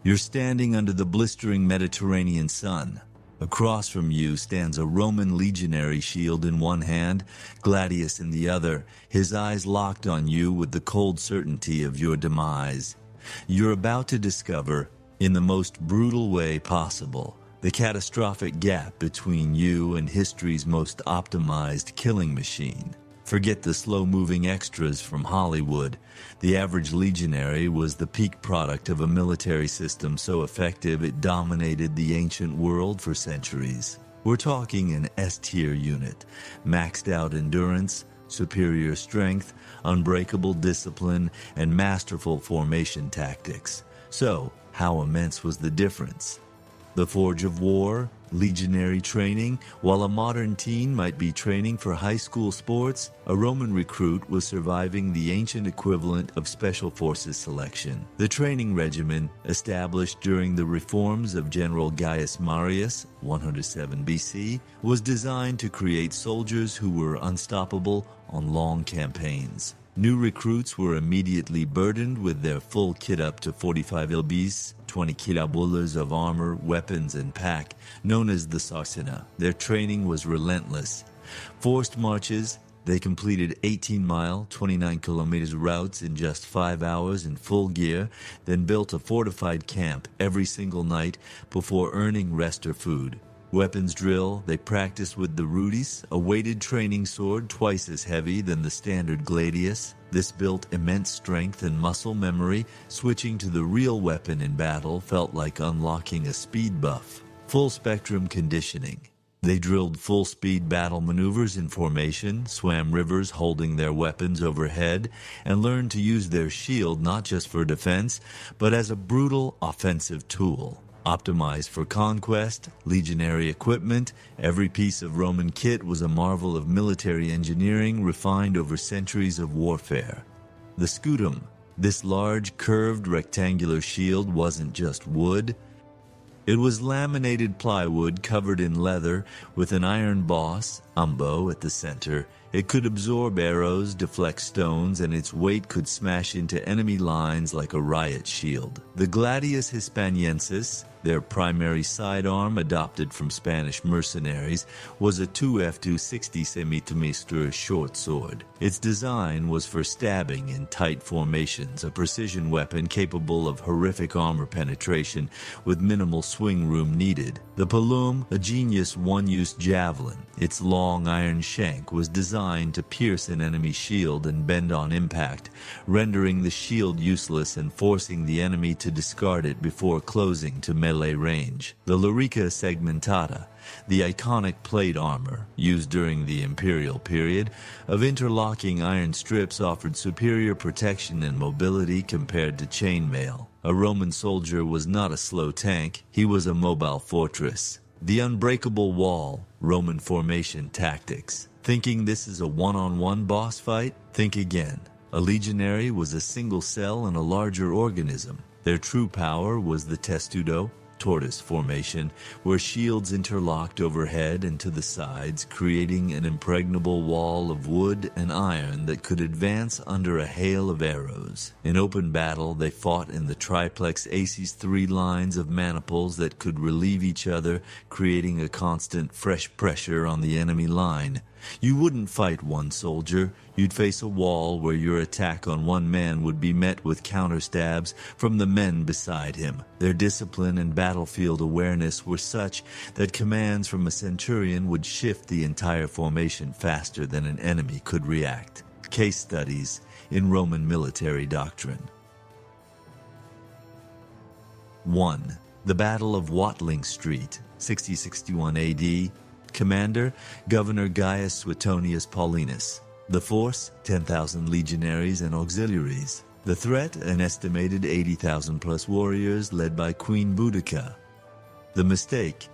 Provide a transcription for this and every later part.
You're standing under the blistering Mediterranean sun. Across from you stands a Roman legionary shield in one hand, gladius in the other, his eyes locked on you with the cold certainty of your demise. You're about to discover, in the most brutal way possible, the catastrophic gap between you and history's most optimized killing machine. Forget the slow-moving extras from Hollywood. The average legionary was the peak product of a military system so effective it dominated the ancient world for centuries. We're talking an S-tier unit, maxed out endurance, superior strength, unbreakable discipline, and masterful formation tactics. So, how immense was the difference? The forge of war, legionary training. While a modern teen might be training for high school sports, a Roman recruit was surviving the ancient equivalent of special forces selection. The training regimen, established during the reforms of General Gaius Marius, 107 BC, was designed to create soldiers who were unstoppable on long campaigns. New recruits were immediately burdened with their full kit up to 45 ilbis, 20 kilobullers of armor, weapons, and pack, known as the Sarsena. Their training was relentless. Forced marches, they completed 18-mile, 29-kilometer routes in just 5 hours in full gear, then built a fortified camp every single night before earning rest or food. Weapons drill, they practiced with the rudis, a weighted training sword twice as heavy than the standard gladius. This built immense strength and muscle memory. Switching to the real weapon in battle felt like unlocking a speed buff. Full spectrum conditioning. They drilled full-speed battle maneuvers in formation, swam rivers holding their weapons overhead, and learned to use their shield not just for defense, but as a brutal offensive tool. Optimized for conquest, legionary equipment, every piece of Roman kit was a marvel of military engineering refined over centuries of warfare. The scutum, this large, curved, rectangular shield, wasn't just wood. It was laminated plywood covered in leather with an iron boss, umbo, at the center. It could absorb arrows, deflect stones, and its weight could smash into enemy lines like a riot shield. The Gladius Hispaniensis, their primary sidearm adopted from Spanish mercenaries, was a 2F260 semi-temister short sword. Its design was for stabbing in tight formations, a precision weapon capable of horrific armor penetration with minimal swing room needed. The palum, a genius one-use javelin. Its long iron shank was designed to pierce an enemy's shield and bend on impact, rendering the shield useless and forcing the enemy to discard it before closing to melee range. The Lorica segmentata, the iconic plate armor, used during the imperial period, of interlocking iron strips offered superior protection and mobility compared to chainmail. A Roman soldier was not a slow tank, he was a mobile fortress. The unbreakable wall, Roman formation tactics. Thinking this is a one-on-one boss fight? Think again. A legionary was a single cell in a larger organism. Their true power was the testudo, tortoise formation, where shields interlocked overhead and to the sides, creating an impregnable wall of wood and iron that could advance under a hail of arrows. In open battle, they fought in the triplex aces, 3 lines of maniples that could relieve each other, creating a constant fresh pressure on the enemy line. You wouldn't fight one soldier, you'd face a wall where your attack on one man would be met with counter-stabs from the men beside him. Their discipline and battlefield awareness were such that commands from a centurion would shift the entire formation faster than an enemy could react. Case studies in Roman military doctrine. 1. The Battle of Watling Street, 6061 AD. Commander, Governor Gaius Suetonius Paulinus. The force, 10,000 legionaries and auxiliaries. The threat, an estimated 80,000 plus warriors led by Queen Boudica. The mistake,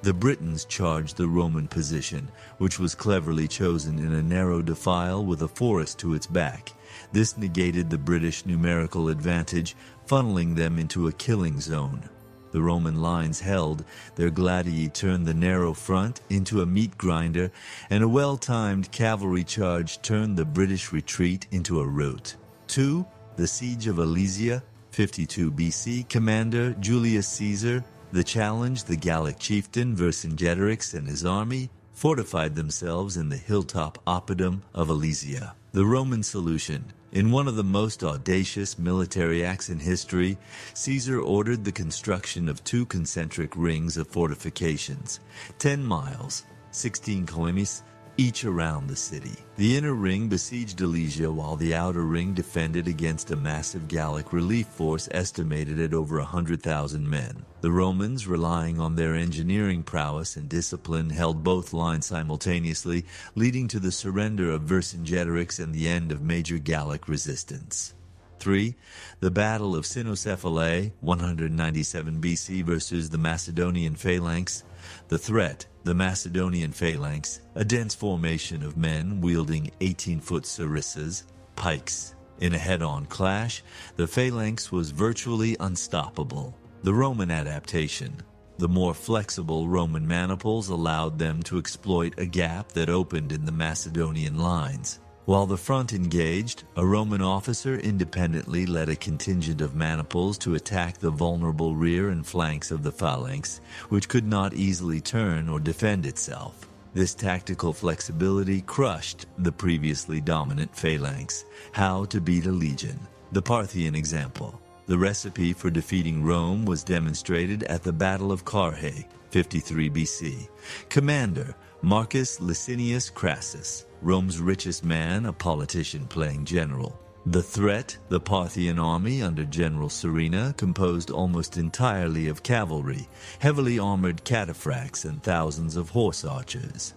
the Britons charged the Roman position, which was cleverly chosen in a narrow defile with a forest to its back. This negated the British numerical advantage, funneling them into a killing zone. The Roman lines held, their gladii turned the narrow front into a meat grinder, and a well-timed cavalry charge turned the British retreat into a rout. 2. The Siege of Alesia, 52 BC, Commander Julius Caesar, the challenge, the Gallic chieftain Vercingetorix and his army, fortified themselves in the hilltop oppidum of Alesia. The Roman solution. In one of the most audacious military acts in history, Caesar ordered the construction of 2 concentric rings of fortifications, 10 miles, 16 kilometers, each around the city. The inner ring besieged Alesia while the outer ring defended against a massive Gallic relief force estimated at over 100,000 men. The Romans, relying on their engineering prowess and discipline, held both lines simultaneously, leading to the surrender of Vercingetorix and the end of major Gallic resistance. 3. The Battle of Cynocephalae, 197 BC versus the Macedonian phalanx. The threat, the Macedonian phalanx, a dense formation of men wielding 18-foot sarissas, pikes. In a head-on clash, the phalanx was virtually unstoppable. The Roman adaptation. The more flexible Roman maniples allowed them to exploit a gap that opened in the Macedonian lines. While the front engaged, a Roman officer independently led a contingent of maniples to attack the vulnerable rear and flanks of the phalanx, which could not easily turn or defend itself. This tactical flexibility crushed the previously dominant phalanx. How to beat a legion. The Parthian example. The recipe for defeating Rome was demonstrated at the Battle of Carrhae, 53 BC. Commander, Marcus Licinius Crassus, Rome's richest man, a politician playing general. The threat, the Parthian army under General Serena, composed almost entirely of cavalry, heavily armored cataphracts, and thousands of horse archers.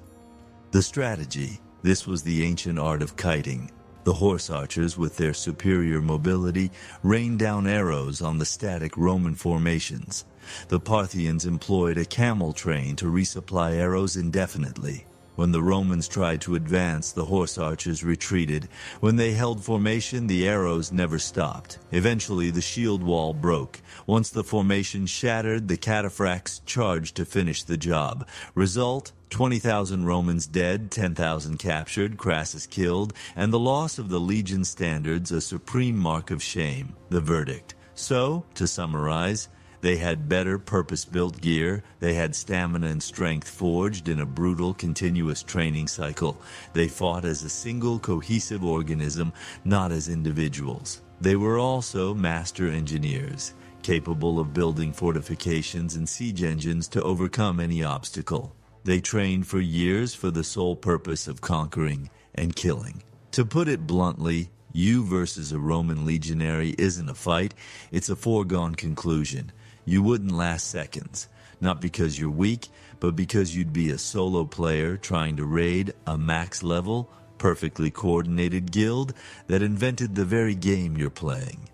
The strategy, this was the ancient art of kiting. The horse archers, with their superior mobility, rained down arrows on the static Roman formations. The Parthians employed a camel train to resupply arrows indefinitely. When the Romans tried to advance, the horse archers retreated. When they held formation, the arrows never stopped. Eventually, the shield wall broke. Once the formation shattered, the cataphracts charged to finish the job. Result, 20,000 Romans dead, 10,000 captured, Crassus killed, and the loss of the legion standards a supreme mark of shame. The verdict. So, to summarize, they had better purpose-built gear, they had stamina and strength forged in a brutal, continuous training cycle. They fought as a single, cohesive organism, not as individuals. They were also master engineers, capable of building fortifications and siege engines to overcome any obstacle. They trained for years for the sole purpose of conquering and killing. To put it bluntly, you versus a Roman legionary isn't a fight, it's a foregone conclusion. You wouldn't last seconds, not because you're weak, but because you'd be a solo player trying to raid a max-level, perfectly coordinated guild that invented the very game you're playing.